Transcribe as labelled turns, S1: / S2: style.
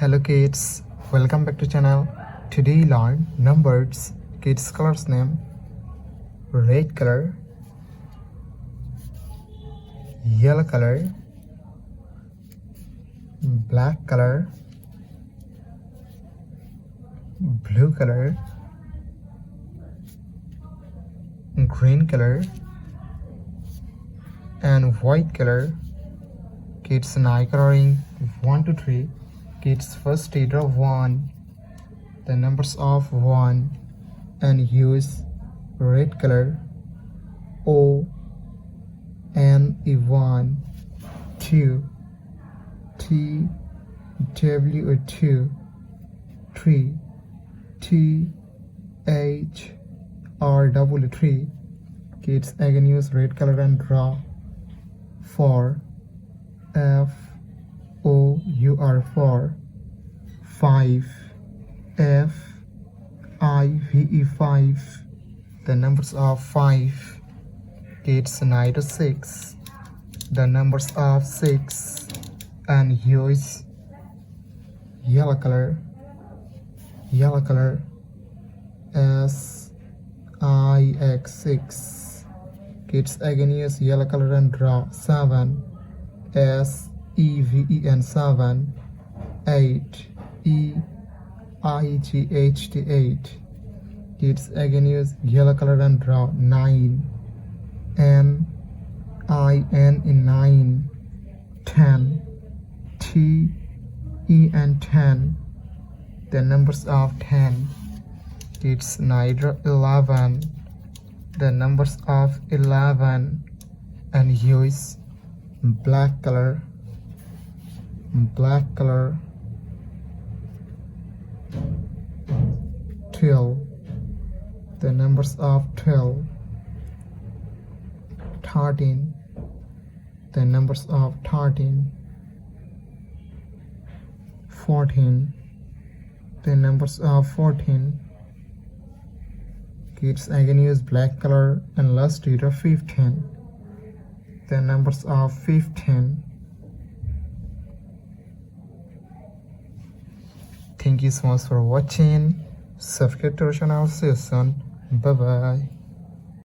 S1: Hello kids, welcome back to channel. Today learn numbers. Kids colors name: red color, yellow color, black color, blue color, green color, and white color. Kids eye coloring 1 to 3. Kids first letter 1, the numbers of 1, and use red color O N E 1, 2 T W 2, 3 T H R W 3. Kids again use red color and draw 4 F O U R 4, 5 F I V E 5, the numbers of 5. Kids 9 to 6, the numbers of 6, and use yellow color S I X 6. Kids again use yellow color and draw 7 S E V E N 7, 8 E I G H T 8. Kids again use yellow color and draw 9 N I N in 9, 10 T E N 10, the numbers of 10. Kids 9 11, the numbers of 11, and use black color 12, the numbers of 12. 13, the numbers of 13. 14, the numbers of 14. Kids again use black color and last letter 15, the numbers of 15. Thank you so much for watching. Subscribe to our channel. See you soon. Bye bye.